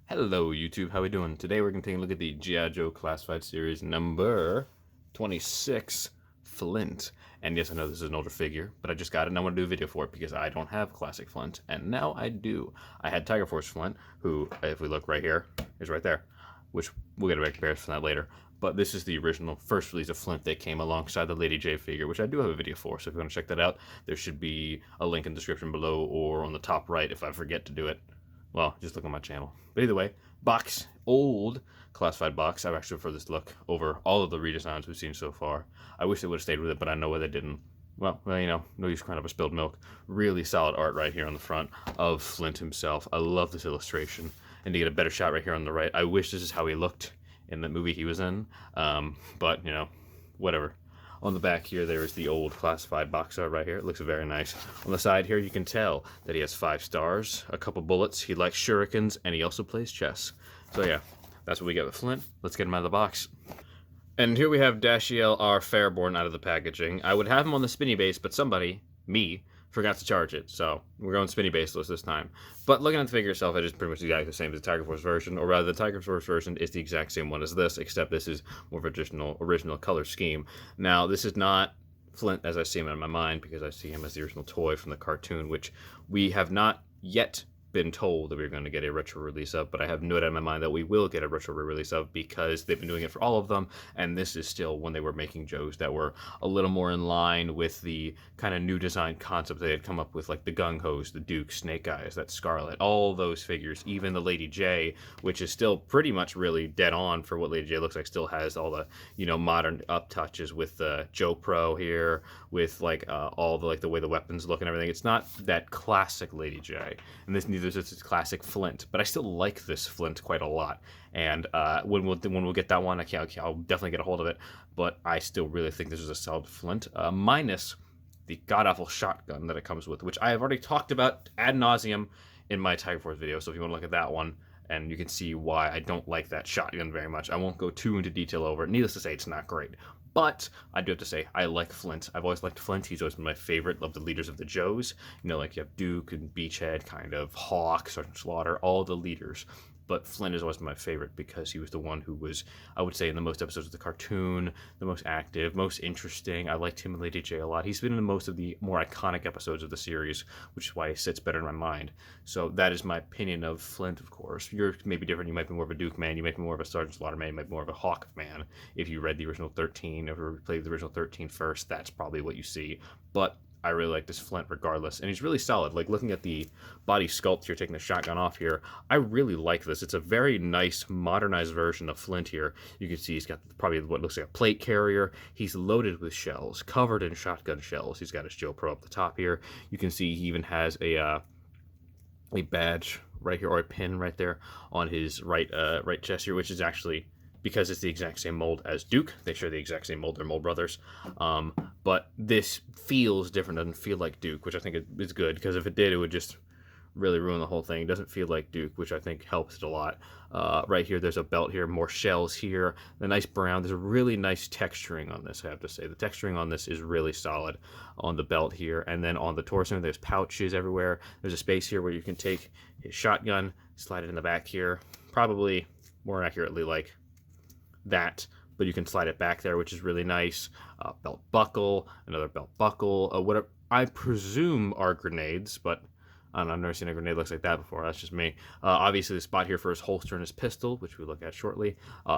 Hello YouTube, how we doing? Today we're going to take a look at the G.I. Joe Classified Series number 26, Flint. And yes, I know this is an older figure, but I just got it and I want to do a video for it because I don't have classic Flint, and now I do. I had Tiger Force Flint, who, if we look right here, is right there, which we'll get a better comparison for that later. But this is the original first release of Flint that came alongside the Lady J figure, which I do have a video for, so if you want to check that out, there should be a link in the description below or on the top right if I forget to do it. Well, just look on my channel. But either way, box, old classified box. I actually prefer this look over all of the redesigns we've seen so far. I wish they would have stayed with it, but I know why they didn't. Well, you know, no use crying over spilled milk. Really solid art right here on the front of Flint himself. I love this illustration. And to get a better shot right here on the right, I wish this is how he looked in the movie he was in. But, you know, whatever. On the back here, there is the old classified box art right here. It looks very nice. On the side here, you can tell that he has 5 stars, a couple bullets. He likes shurikens, and he also plays chess. So yeah, that's what we get with Flint. Let's get him out of the box. And here we have Dashiell R. Fairborn out of the packaging. I would have him on the spinny base, but somebody, me, forgot to charge it. So we're going spinny baseless this time. But looking at the figure itself, it is pretty much exactly the same as the Tiger Force version, or rather the Tiger Force version is the exact same one as this, except this is more of a original color scheme. Now, this is not Flint as I see him in my mind, because I see him as the original toy from the cartoon, which we have not yet been told that we're going to get a retro release of, but I have no doubt in my mind that we will get a retro release of because they've been doing it for all of them, and this is still when they were making Joes that were a little more in line with the kind of new design concept they had come up with, like the Gung-Hos, the Duke, Snake Eyes, that Scarlet, all those figures, even the Lady J, which is still pretty much really dead on for what Lady J looks like, still has all the, you know, modern up touches with the Joe Pro here, with like all the, like the way the weapons look and everything. It's not that classic Lady J, and this neither is its classic Flint, but I still like this Flint quite a lot. And when we'll get that one, I'll definitely get a hold of it. But I still really think this is a solid Flint, minus the god-awful shotgun that it comes with, which I have already talked about ad nauseum in my Tiger Force video. So if you want to look at that one, and you can see why I don't like that shotgun very much. I won't go too into detail over it. Needless to say, it's not great. But I do have to say, I like Flint. I've always liked Flint. He's always been my favorite of the leaders of the Joes. You know, like you have Duke and Beachhead, kind of Hawk, Sergeant Slaughter, all the leaders. But Flint is always my favorite because he was the one who was, I would say, in the most episodes of the cartoon, the most active, most interesting. I liked him and Lady J a lot. He's been in most of the more iconic episodes of the series, which is why he sits better in my mind. So that is my opinion of Flint, of course. You're maybe different. You might be more of a Duke man. You might be more of a Sergeant Slaughter man. You might be more of a Hawk man. If you read the original 13, or played the original 13 first, that's probably what you see. But I really like this Flint regardless, and he's really solid. Like, looking at the body sculpt here, taking the shotgun off here, I really like this. It's a very nice, modernized version of Flint here. You can see he's got probably what looks like a plate carrier. He's loaded with shells, covered in shotgun shells. He's got his Joe Pro up the top here. You can see he even has a badge right here, or a pin right there on his right chest here, which is actually, because it's the exact same mold as Duke. They share the exact same mold. They're mold brothers. But this feels different. Doesn't feel like Duke, which I think is good, because if it did, it would just really ruin the whole thing. It doesn't feel like Duke, which I think helps it a lot. Right here, there's a belt here, more shells here, the nice brown. There's a really nice texturing on this, I have to say. The texturing on this is really solid on the belt here. And then on the torso, there's pouches everywhere. There's a space here where you can take his shotgun, slide it in the back here, probably more accurately like that, but you can slide it back there, which is really nice. Belt buckle, another belt buckle, what I presume are grenades, but I don't know, I've never seen a grenade looks like that before. That's just me. Obviously, the spot here for his holster and his pistol, which we'll look at shortly.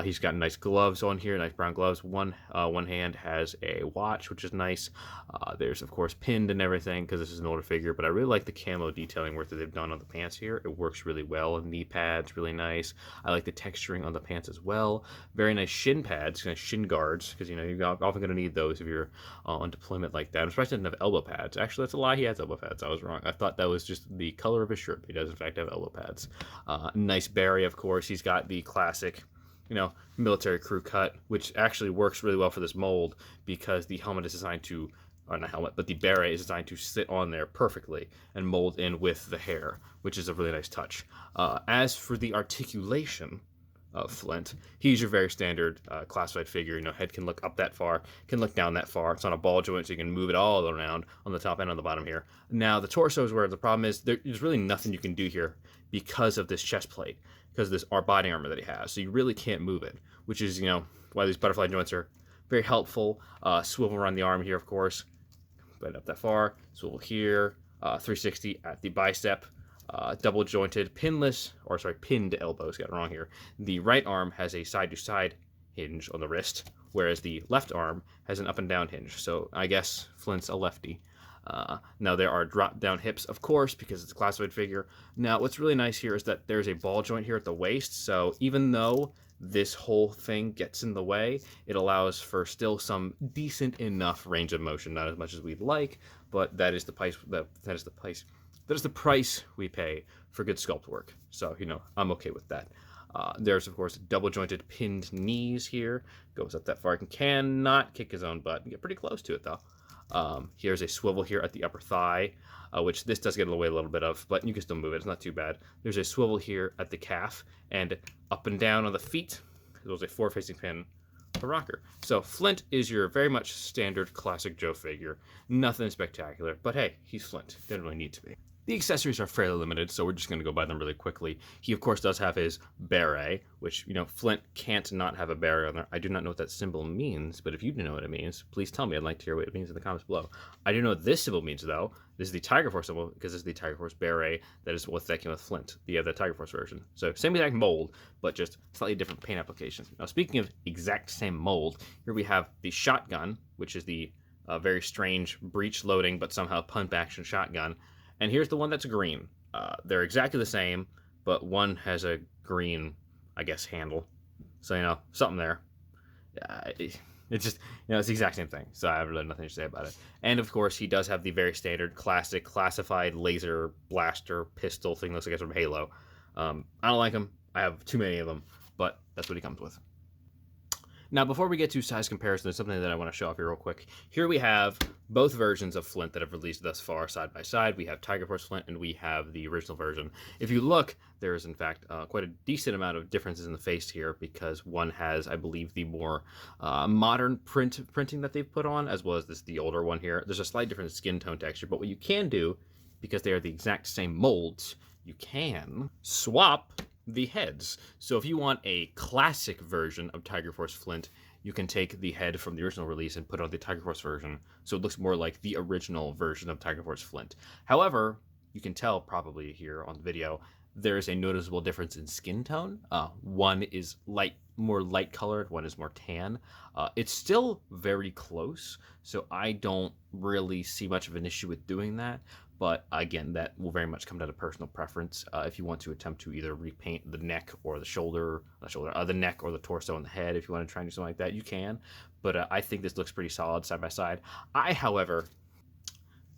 He's got nice gloves on here, nice brown gloves. One hand has a watch, which is nice. There's, of course, pinned and everything, because this is an older figure, but I really like the camo detailing work that they've done on the pants here. It works really well. Knee pads, really nice. I like the texturing on the pants as well. Very nice shin pads, kind of shin guards, because, you know, you're often going to need those if you're on deployment like that. I'm surprised he doesn't have elbow pads. Actually, that's a lie. He has elbow pads. I was wrong. I thought that was just the color of his shirt. He does, in fact, have elbow pads. Nice beret, of course. He's got the classic, you know, military crew cut, which actually works really well for this mold, because the helmet is designed to, or not helmet, but the beret is designed to sit on there perfectly and mold in with the hair, which is a really nice touch. As for the articulation Flint. He's your very standard classified figure. You know, head can look up that far, can look down that far. It's on a ball joint, so you can move it all around on the top and on the bottom here. Now, the torso is where the problem is. There's really nothing you can do here because of this chest plate, because of this body armor that he has. So you really can't move it, which is, you know, why these butterfly joints are very helpful. Swivel around the arm here, of course. But up that far. Swivel here. 360 at the bicep. Double jointed, pinned elbows, got it wrong here. The right arm has a side to side hinge on the wrist, whereas the left arm has an up and down hinge. So I guess Flint's a lefty. Now there are drop down hips, of course, because it's a classified figure. Now what's really nice here is that there's a ball joint here at the waist. So even though this whole thing gets in the way, it allows for still some decent enough range of motion. Not as much as we'd like, but that is the price. That is the price we pay for good sculpt work. So, you know, I'm okay with that. There's, of course, double jointed pinned knees here. Goes up that far. Cannot kick his own butt. Get pretty close to it, though. Here's a swivel here at the upper thigh, which this does get in the way a little bit of, but you can still move it. It's not too bad. There's a swivel here at the calf, and up and down on the feet. There's a forward-facing pin, a rocker. So Flint is your very much standard classic Joe figure. Nothing spectacular, but hey, he's Flint. Didn't really need to be. The accessories are fairly limited, so we're just going to go by them really quickly. He, of course, does have his beret, which, you know, Flint can't not have a beret on there. I do not know what that symbol means, but if you do know what it means, please tell me. I'd like to hear what it means in the comments below. I do know what this symbol means, though. This is the Tiger Force symbol, because this is the Tiger Force beret that is what's that came with Flint, the Tiger Force version. So same exact mold, but just slightly different paint application. Now, speaking of exact same mold, here we have the shotgun, which is the very strange breech-loading, but somehow pump-action shotgun. And here's the one that's green. They're exactly the same, but one has a green, I guess, handle. So, you know, something there. It's just, you know, it's the exact same thing. So I have really nothing to say about it. And, of course, he does have the very standard classic classified laser blaster pistol thing. Looks like it's from Halo. I don't like them. I have too many of them, but that's what he comes with. Now, before we get to size comparison, there's something that I want to show off here real quick. Here we have both versions of Flint that have released thus far side by side. We have Tiger Force Flint and we have the original version. If you look, there is in fact quite a decent amount of differences in the face here, because one has, I believe, the more modern printing that they've put on, as well as the older one here. There's a slight different skin tone texture, but what you can do, because they are the exact same molds, you can swap the heads. So if you want a classic version of Tiger Force Flint, you can take the head from the original release and put it on the Tiger Force version, so it looks more like the original version of Tiger Force Flint. However, you can tell probably here on the video, there is a noticeable difference in skin tone. One is more light colored, one is more tan. It's still very close, so I don't really see much of an issue with doing that. But again, that will very much come down to personal preference. If you want to attempt to either repaint the neck or the neck or the torso and the head, if you want to try and do something like that, you can. But I think this looks pretty solid side by side. I, however,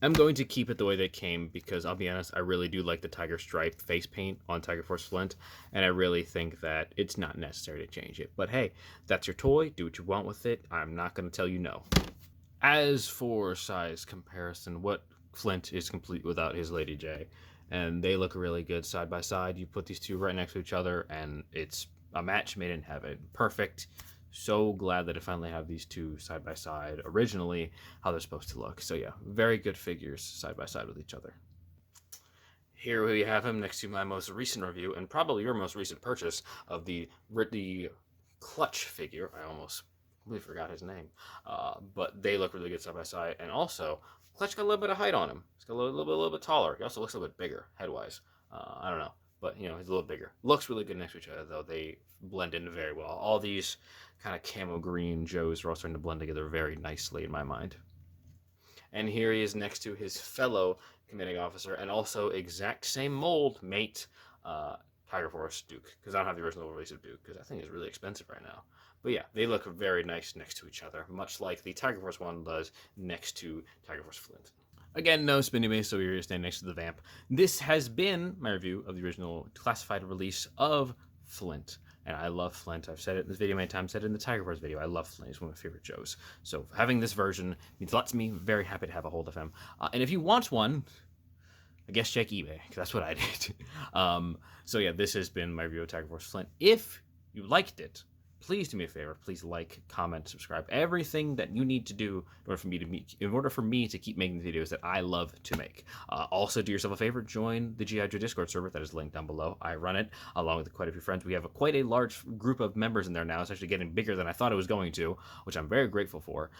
am going to keep it the way they came, because I'll be honest, I really do like the tiger stripe face paint on Tiger Force Flint, and I really think that it's not necessary to change it. But hey, that's your toy. Do what you want with it. I'm not going to tell you no. As for size comparison, what Flint is complete without his Lady J, and they look really good side by side. You put these two right next to each other, and it's a match made in heaven. Perfect. So glad that I finally have these two side by side, originally how they're supposed to look. So yeah, very good figures side by side with each other. Here we have him next to my most recent review, and probably your most recent purchase of the Clutch figure. I almost completely forgot his name, but they look really good side by side. And also, Clutch got a little bit of height on him. He's got a little bit taller. He also looks a little bit bigger head-wise. I don't know, but you know, he's a little bigger. Looks really good next to each other, though. They blend in very well. All these kind of camo green Joes are all starting to blend together very nicely in my mind. And here he is next to his fellow commanding officer, and also exact same mold mate, Tiger Force Duke, because I don't have the original release of Duke, because I think it's really expensive right now. But yeah, they look very nice next to each other, much like the Tiger Force one does next to Tiger Force Flint. Again, no spinny base, so we're standing next to the vamp. This has been my review of the original classified release of Flint. And I love Flint. I've said it in this video many times, said it in the Tiger Force video. I love Flint. He's one of my favorite Joes. So having this version means lots to me. Very happy to have a hold of him. And if you want one, I guess check eBay, because that's what I did. So yeah, this has been my review of Tiger Force Flint. If you liked it, please do me a favor. Please like, comment, subscribe, everything that you need to do in order for me to keep making the videos that I love to make. Also, do yourself a favor, join the G.I. Joe Discord server that is linked down below. I run it along with quite a few friends. We have quite a large group of members in there now. It's actually getting bigger than I thought it was going to, which I'm very grateful for.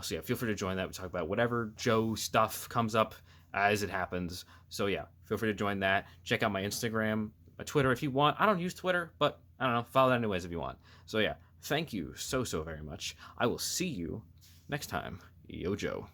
So yeah, feel free to join that. We talk about whatever Joe stuff comes up as it happens. So yeah, feel free to join that. Check out my Instagram, my Twitter if you want. I don't use Twitter, but I don't know, follow that anyways if you want. So yeah, thank you so very much. I will see you next time. Yo, Joe.